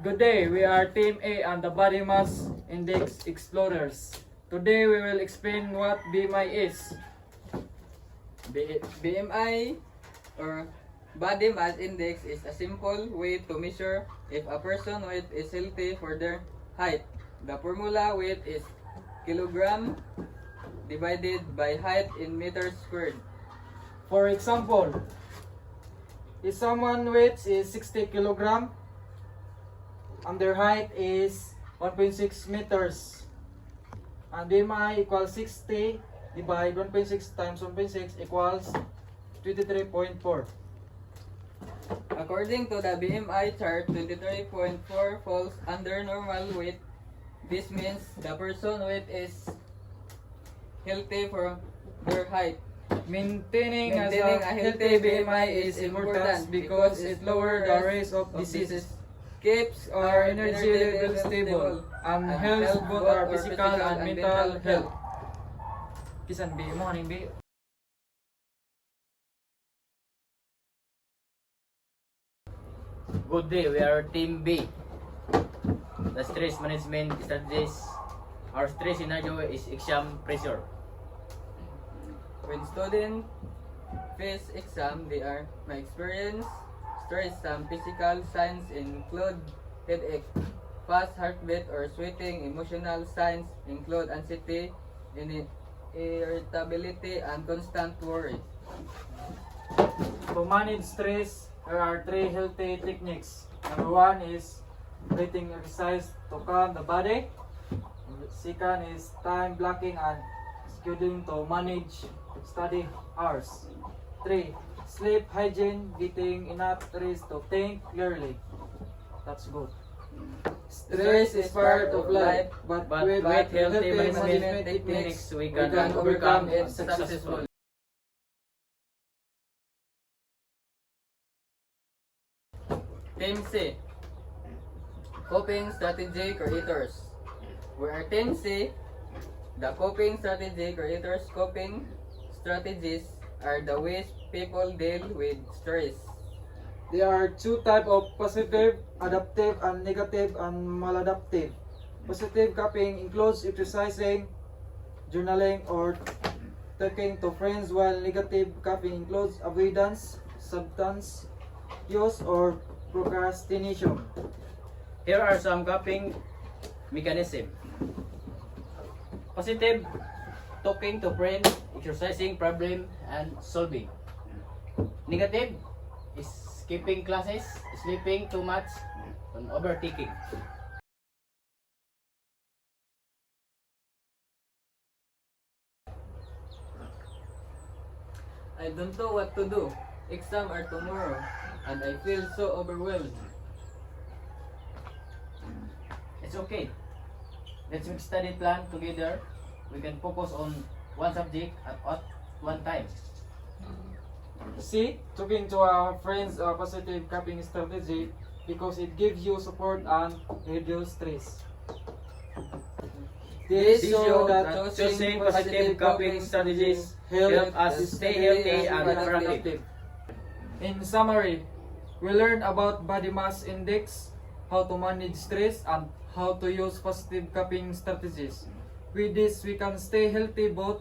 Good day, we are Team A and the Body Mass Index Explorers. Today we will explain what BMI is. BMI or Body Mass Index is a simple way to measure if a person's weight is healthy for their height. The formula weight is kilogram divided by height in meters squared. For example, if someone weight is 60 kilogram and their height is 1.6 meters and BMI equals 60 divided 1.6 times 1.6 equals 23.4. According to the BMI chart, 23.4 falls under normal weight. This means the person's weight is healthy for their height. Maintaining A healthy BMI is important because it lowers the risk of diseases, keeps our energy level stable, and helps both our physical and mental health. Kisan B mo kaning B. Good day, we are Team B. The stress management strategies. Our stress scenario is exam pressure. When students face exam, they may experience stress. Some physical signs include headache, fast heartbeat or sweating. Emotional signs include anxiety, irritability, and constant worry. To manage stress, there are 3 healthy techniques. Number 1 is breathing exercise to calm the body. Second is time blocking and scheduling to manage study hours. 3. Sleep hygiene, getting enough rest to think clearly. That's good. Stress is part of life, but with healthy management management techniques, we we can can overcome it successfully. successfully. Team C, Coping Strategy Creators. We are Team C. The coping strategy creators. Coping strategies are the ways people deal with stress. There are 2 types of positive, adaptive, and negative and maladaptive. Positive coping includes exercising, journaling, or talking to friends, while negative coping includes avoidance, substance use, or procrastination. Here are some coping mechanisms. Positive, talking to friends, exercising, problem and solving. Negative is skipping classes, sleeping too much, and overthinking. I don't know what to do. Exam are tomorrow and I feel so overwhelmed. It's okay. Let's make study plan together. We can focus on one subject at one time. See, talking to our friends a positive coping strategy because it gives you support and reduce stress. This shows that Choosing positive coping strategies help us stay healthy and productive. In summary, we learned about body mass index, how to manage stress, and how to use positive coping strategies. With this, we can stay healthy both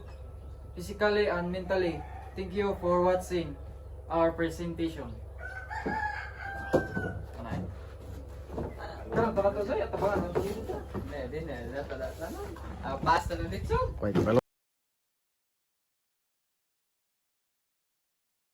physically and mentally. Thank you for watching our presentation. Hindi na. Basta na dito.